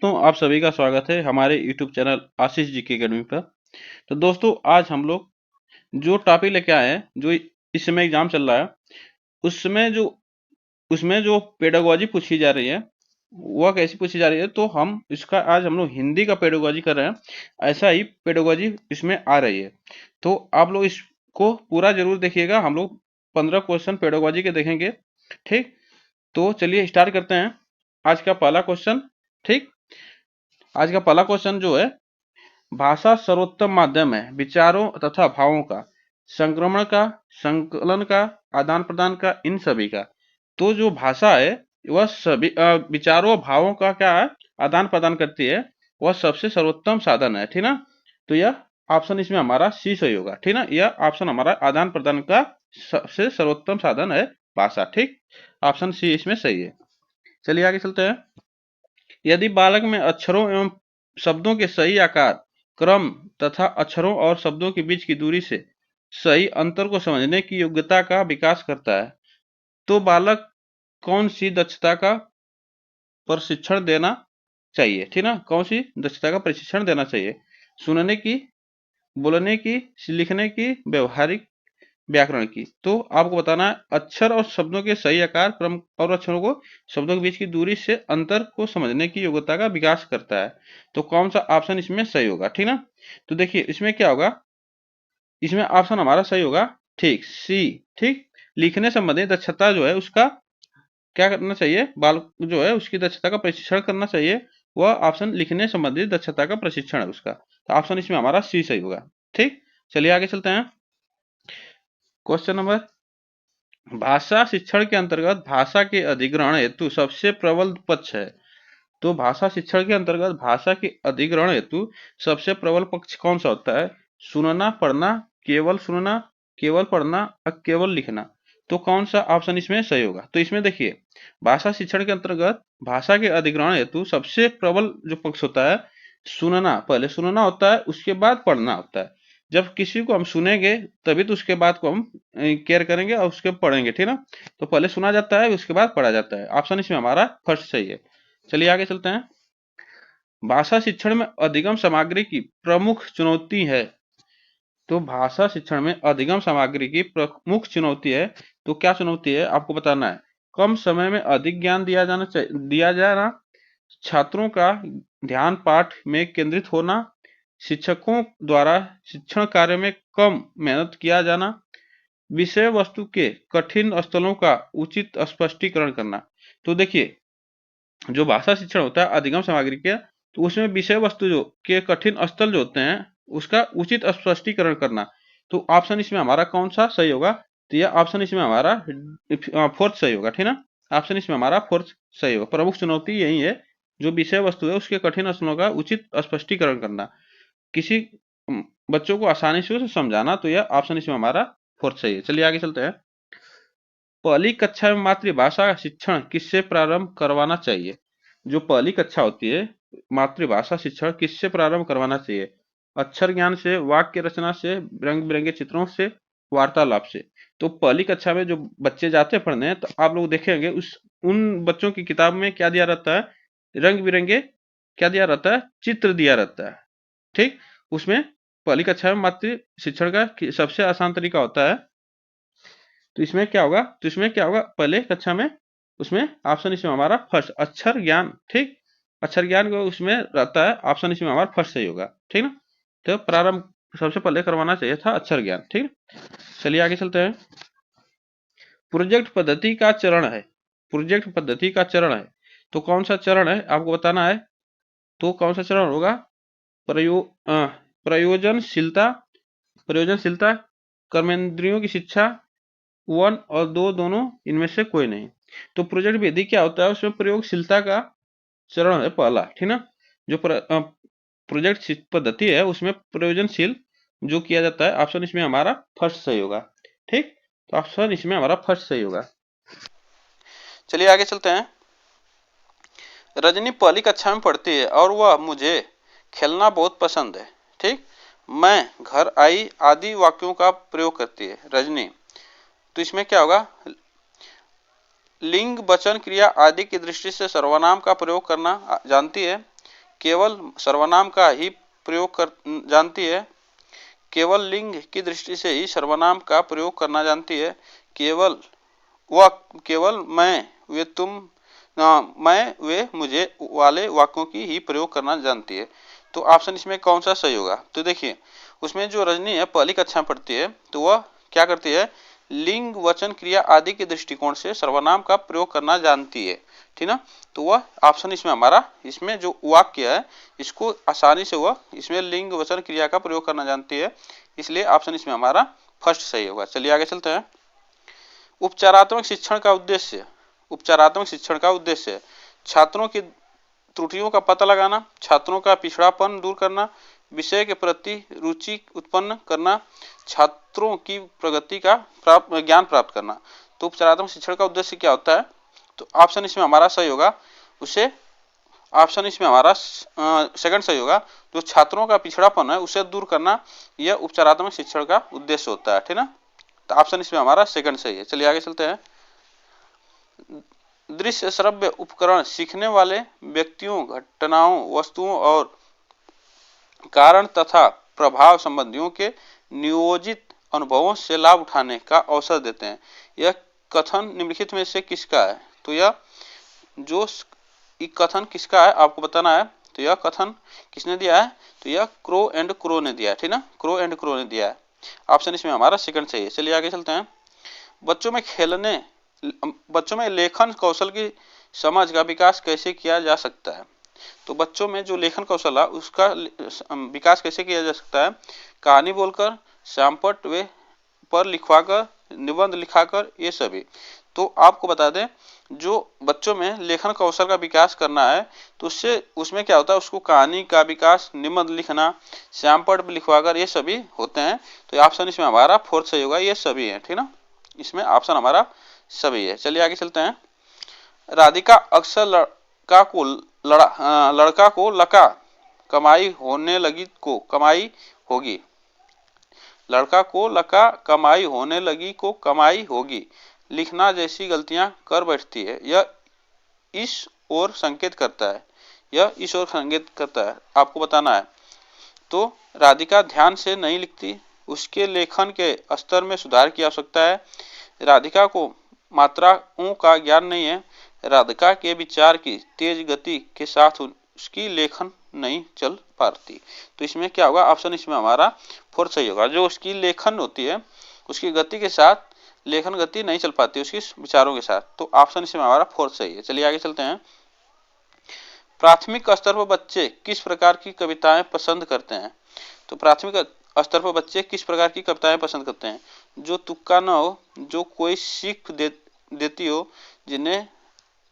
दोस्तों, आप सभी का स्वागत है हमारे YouTube चैनल आशीष जी की अकेडमी पर। तो दोस्तों, आज हम लोग जो टॉपिक लेके आए हैं, जो इस समय एग्जाम चल रहा है, उसमें जो पेडागोजी पूछी जा रही है, वह कैसी पूछी जा रही है। तो आज हम लोग हिंदी का पेडागोजी कर रहे हैं। ऐसा ही पेडागोजी इसमें आ रही है, तो आप लोग इसको पूरा जरूर देखिएगा। हम लोग 15 क्वेश्चन पेडागोजी के देखेंगे। ठीक, तो चलिए स्टार्ट करते हैं आज का पहला क्वेश्चन। ठीक, आज का पहला क्वेश्चन जो है, भाषा सर्वोत्तम माध्यम है विचारों तथा भावों का, संक्रमण का, संकलन का, आदान प्रदान का, इन सभी का। तो जो भाषा है वह सभी विचारों और भावों का क्या है, आदान प्रदान करती है। वह सबसे सर्वोत्तम साधन है। ठीक ना, तो यह ऑप्शन इसमें हमारा सी सही होगा। ठीक ना, यह ऑप्शन हमारा आदान प्रदान का सबसे सर्वोत्तम साधन है भाषा। ठीक, ऑप्शन सी इसमें सही है। चलिए आगे चलते हैं। यदि बालक में अक्षरों एवं शब्दों के सही आकार, क्रम तथा अक्षरों और शब्दों के बीच की दूरी से सही अंतर को समझने की योग्यता का विकास करता है, तो बालक कौन सी दक्षता का प्रशिक्षण देना चाहिए। ठीक ना, कौन सी दक्षता का प्रशिक्षण देना चाहिए? सुनने की, बोलने की, लिखने की, व्यवहारिक व्याकरण की। तो आपको बताना है अक्षर और शब्दों के सही आकार, क्रम और अक्षरों को शब्दों के बीच की दूरी से अंतर को समझने की योग्यता का विकास करता है। तो कौन सा ऑप्शन इसमें सही होगा? ठीक ना, तो देखिए इसमें क्या होगा, इसमें ऑप्शन हमारा सही होगा। ठीक, सी। ठीक, लिखने संबंधी दक्षता जो है उसका क्या करना चाहिए, बालक जो है उसकी दक्षता का प्रशिक्षण करना चाहिए। वह ऑप्शन लिखने संबंधी दक्षता का प्रशिक्षण है उसका, तो ऑप्शन इसमें हमारा सी सही होगा। ठीक, चलिए आगे चलते हैं। क्वेश्चन नंबर, भाषा शिक्षण के अंतर्गत भाषा के अधिग्रहण हेतु सबसे प्रबल पक्ष है। तो भाषा शिक्षण के अंतर्गत भाषा के अधिग्रहण हेतु सबसे प्रबल पक्ष कौन सा होता है? सुनना, पढ़ना, केवल सुनना, केवल पढ़ना और केवल लिखना। तो कौन सा ऑप्शन इसमें सही होगा? तो इसमें देखिए, भाषा शिक्षण के अंतर्गत भाषा के अधिग्रहण हेतु सबसे प्रबल जो पक्ष होता है, सुनना। पहले सुनना होता है, उसके बाद पढ़ना होता है। जब किसी को हम सुनेंगे तभी तो उसके बाद को हम केयर करेंगे और उसके पढ़ेंगे। ठीक ना, तो पहले सुना जाता है, उसके बाद पढ़ा जाता है। ऑप्शन इसमें हमारा फर्स्ट सही है। चलिए आगे चलते हैं। भाषा शिक्षण में अधिगम सामग्री की प्रमुख चुनौती है। तो भाषा शिक्षण में अधिगम सामग्री की प्रमुख चुनौती है। तो क्या चुनौती है आपको बताना है? कम समय में अधिक ज्ञान दिया जाना, छात्रों का ध्यान पाठ में केंद्रित होना, शिक्षकों द्वारा शिक्षण कार्य में कम मेहनत किया जाना, विषय वस्तु के कठिन स्थलों का उचित स्पष्टीकरण करना। तो देखिए, जो भाषा शिक्षण होता है अधिगम सामग्री के, तो उसमें विषय वस्तु जो के कठिन स्थल जो होते हैं उसका उचित स्पष्टीकरण करना। तो ऑप्शन इसमें हमारा कौन सा सही होगा? तो यह ऑप्शन इसमें हमारा फोर्थ सही होगा। ठीक ना, ऑप्शन इसमें हमारा फोर्थ सही होगा। प्रमुख चुनौती यही है, जो विषय वस्तु है उसके कठिन स्थलों का उचित स्पष्टीकरण करना, किसी बच्चों को आसानी से उसे समझाना। तो यह ऑप्शन इसमें हमारा फोर्थ सही है। चलिए आगे चलते हैं। पहली कक्षा में मातृभाषा का शिक्षण किससे प्रारंभ करवाना चाहिए? जो पहली कक्षा होती है, मातृभाषा शिक्षण किससे प्रारंभ करवाना चाहिए? अक्षर ज्ञान से, वाक्य रचना से, रंग बिरंगे चित्रों से, वार्तालाप से। तो पहली कक्षा में जो बच्चे जाते हैं पढ़ने, तो आप लोग देखेंगे उन बच्चों की किताब में क्या दिया रहता है? रंग बिरंगे क्या दिया रहता है? चित्र दिया रहता है। ठीक, उसमें पहली कक्षा में मातृ शिक्षण का सबसे आसान तरीका होता है। तो इसमें क्या होगा? तो इसमें क्या होगा, पहले कक्षा में उसमें ऑप्शन इसमें हमारा फर्स्ट अक्षर ज्ञान। ठीक, अक्षर ज्ञान को उसमें रहता है, ऑप्शन इसमें हमारा फर्स्ट सही होगा। ठीक ना, तो प्रारंभ सबसे पहले करवाना चाहिए था अक्षर ज्ञान। ठीक, चलिए आगे चलते हैं। प्रोजेक्ट पद्धति का चरण है। प्रोजेक्ट पद्धति का चरण है, तो कौन सा चरण है आपको बताना है। तो कौन सा चरण होगा? प्रयोजनशीलता, प्रयोजनशीलता, कर्मेंद्रियों की शिक्षा, 1 और 2 दोनों, इनमें से कोई नहीं। तो प्रोजेक्ट विधि क्या होता है? उसमें प्रयोगशीलता का चरण है पहला। ठीक ना, जो प्रोजेक्ट पद्धति है उसमें प्रयोजनशील जो किया जाता है, ऑप्शन इसमें हमारा फर्स्ट सही होगा। ठीक, तो ऑप्शन इसमें हमारा फर्स्ट सही होगा। चलिए आगे चलते हैं। रजनी पहली कक्षा में पढ़ती है और वह मुझे खेलना बहुत पसंद है। ठीक, मैं घर आई आदि वाक्यों का प्रयोग करती है रजनी। तो इसमें क्या होगा? लिंग, वचन, क्रिया आदि की दृष्टि से सर्वनाम का प्रयोग करना जानती है। केवल सर्वनाम का ही प्रयोग कर जानती है। केवल लिंग की दृष्टि से ही सर्वनाम का प्रयोग करना जानती है। केवल मैं वे तुम मैं वे मुझे वाले वाक्यों की ही प्रयोग करना जानती है। तो ऑप्शन इसमें कौन सा सही होगा? तो देखिए उसमें जो रजनी है पहली कक्षा में पढ़ती है तो वह क्या करती है, लिंग वचन क्रिया आदि के दृष्टिकोण से सर्वनाम का प्रयोग करना जानती है, ठीक ना। तो वह ऑप्शन इसमें हमारा, इसमें जो वाक्य है इसको आसानी से वह इसमें लिंग वचन क्रिया का प्रयोग करना जानती है, इसलिए ऑप्शन इसमें हमारा फर्स्ट सही होगा। चलिए आगे चलते हैं। उपचारात्मक शिक्षण का उद्देश्य, उपचारात्मक शिक्षण का उद्देश्य छात्रों की त्रुटियों का पता लगाना, छात्रों का पिछड़ापन दूर करना, विषय के प्रति रुचि उत्पन्न करना, छात्रों की प्रगति का ज्ञान प्राप्त करना। तो उपचारात्मक शिक्षण का उद्देश्य क्या होता है? तो ऑप्शन इसमें हमारा सही होगा, उसे ऑप्शन इसमें हमारा सेकंड सही होगा, जो छात्रों का पिछड़ापन है उसे दूर करना, यह उपचारात्मक शिक्षण का उद्देश्य होता है, ठीक ना। तो ऑप्शन इसमें हमारा सेकंड सही है। चलिए आगे चलते हैं। दृश्य श्रव्य उपकरण सीखने वाले व्यक्तियों, घटनाओं, वस्तुओं और कारण तथा प्रभाव संबंधियों के नियोजित अनुभवों से लाभ उठाने का अवसर देते हैं। यह कथन निम्नलिखित में से किसका है? तो यह जो कथन किसका है आपको बताना है। तो यह कथन किसने दिया है? तो यह क्रो एंड क्रो ने दिया है, ठीक ना, क्रो एंड क्रो ने दिया है। ऑप्शन इसमें हमारा सेकंड सही है। चलिए आगे चलते हैं। बच्चों में लेखन कौशल की समझ का विकास कैसे किया जा सकता है? तो बच्चों में जो लेखन कौशल है उसका विकास कैसे किया जा सकता है? कहानी बोलकर, श्यामपट्ट वे पर लिखवाकर, निबंध लिखाकर, ये सभी। तो आपको बता दें जो बच्चों में लेखन कौशल का विकास करना है तो उसमें क्या होता है, उसको कहानी का विकास, निबंध लिखना, श्यामपट्ट लिखवाकर, ये सभी होते हैं। तो ऑप्शन इसमें हमारा फोर्थ सही होगा, ये सभी है, ठीक ना, इसमें ऑप्शन हमारा सभी है। चलिए आगे चलते हैं। राधिका अक्सर लड़का को लका कमाई होने लगी को कमाई होगी, लड़का को लका कमाई होने लगी को कमाई होगी लिखना जैसी गलतियां कर बैठती है। यह इस ओर संकेत करता है, यह इस ओर संकेत करता है, आपको बताना है। तो राधिका ध्यान से नहीं लिखती, उसके लेखन के स्तर में सुधार की आवश्यकता है। राधिका को मात्राओं का ज्ञान नहीं है, राधिका के विचार की तेज गति के साथ उसकी लेखन नहीं चल पाती। तो इसमें क्या होगा? ऑप्शन इसमें हमारा फोर्थ सही होगा। जो उसकी लेखन होती है उसकी गति के साथ लेखन गति नहीं चल पाती उसकी विचारों के साथ, तो ऑप्शन इसमें हमारा फोर्थ सही है। चलिए आगे चलते हैं। प्राथमिक स्तर पर बच्चे किस प्रकार की कविताएं पसंद करते हैं? तो प्राथमिक स्तर पर बच्चे किस प्रकार की कविताएं पसंद करते हैं? जो तुक्का न हो, जो कोई सीख देती हो, जिन्हें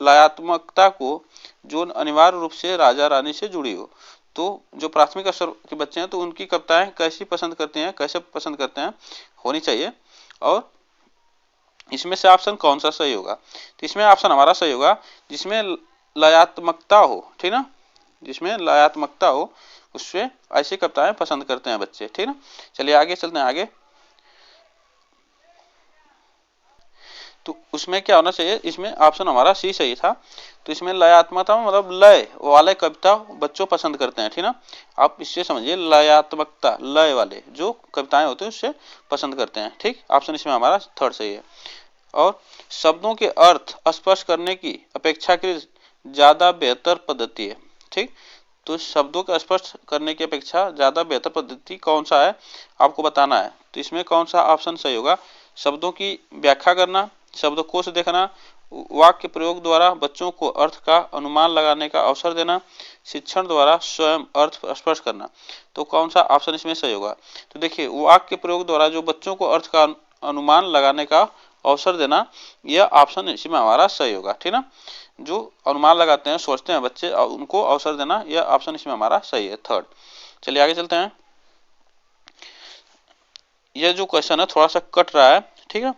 लयात्मकता को, जो अनिवार्य रूप से राजा रानी से जुड़ी हो। तो जो प्राथमिक स्तर के बच्चे हैं तो उनकी कविताएं कैसी पसंद करते हैं, कैसे पसंद करते हैं होनी चाहिए, और इसमें से ऑप्शन कौन सा सही होगा? तो इसमें ऑप्शन हमारा सही होगा जिसमें लयात्मकता हो, ठीक ना, जिसमें लयात्मकता हो उससे ऐसी कविताएं पसंद करते हैं बच्चे, ठीक ना। चलिए आगे चलते हैं। आगे तो उसमें क्या होना चाहिए? इसमें ऑप्शन हमारा सी सही था। तो इसमें लयात्मकता मतलब लय वाले कविता बच्चों पसंद करते हैं, ठीक ना। आप इससे समझिए लयात्मकता, लय वाले जो कविताएं होते हैं उससे पसंद करते हैं, ठीक। ऑप्शन इसमें हमारा थर्ड सही है। और शब्दों के अर्थ स्पष्ट करने की अपेक्षाकृत ज्यादा बेहतर पद्धति है, ठीक। तो शब्दों का स्पष्ट करने की अपेक्षा ज्यादा बेहतर पद्धति कौन सा है आपको बताना है। तो इसमें कौन सा ऑप्शन सही होगा? शब्दों की व्याख्या करना, शब्दकोश देखना, वाक्य प्रयोग द्वारा बच्चों को अर्थ का अनुमान लगाने का अवसर देना, शिक्षण द्वारा स्वयं अर्थ स्पष्ट करना। तो कौन सा ऑप्शन इसमें सही होगा? तो देखिए वाक्य प्रयोग द्वारा जो बच्चों को अर्थ का अनुमान लगाने का अवसर देना, यह ऑप्शन इसमें हमारा सही होगा, ठीक ना। जो अनुमान लगाते हैं, सोचते हैं बच्चे, उनको अवसर देना, यह ऑप्शन इसमें हमारा सही है, थर्ड। चलिए आगे चलते हैं। यह जो क्वेश्चन है थोड़ा सा कट रहा है, ठीक है।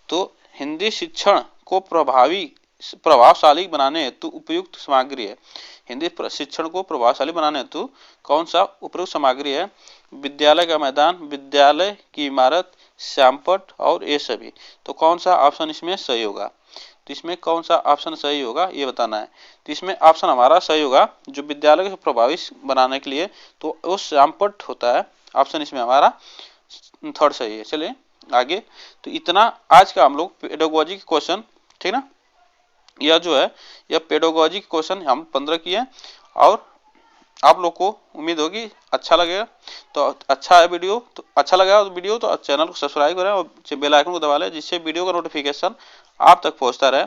तो हिंदी शिक्षण को प्रभावशाली बनाने हेतु उपयुक्त सामग्री है। हिंदी शिक्षण को प्रभावशाली बनाने हेतु कौन सा उपयुक्त सामग्री है? विद्यालय का मैदान, विद्यालय की इमारत, श्यामपट्ट और ये सभी। तो कौन सा ऑप्शन इसमें सही होगा? तो इसमें कौन सा ऑप्शन सही होगा ये बताना है। तो इसमें ऑप्शन हमारा सही होगा जो विद्यालय को प्रभावी बनाने के लिए, तो वो श्यामपट्ट होता है। ऑप्शन इसमें हमारा थर्ड सही है। चलिए आगे। तो इतना आज का हम लोग पेडागोजी के क्वेश्चन, ठीक ना, यह जो है यह पेडागोजी के क्वेश्चन हम 15 किए, और आप लोग को उम्मीद होगी अच्छा लगेगा। तो अच्छा है वीडियो, तो अच्छा लगा वीडियो तो चैनल को सब्सक्राइब करें और बेल आइकन को दबा लें, जिससे वीडियो का नोटिफिकेशन आप तक पहुंचता रहे।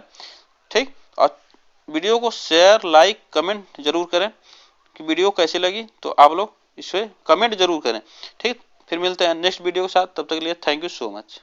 ठीक, और वीडियो को शेयर लाइक कमेंट जरूर करें कि वीडियो कैसी लगी, तो आप लोग इसे कमेंट जरूर करें। ठीक, फिर मिलते हैं नेक्स्ट वीडियो के साथ, तब तक के लिए थैंक यू सो मच।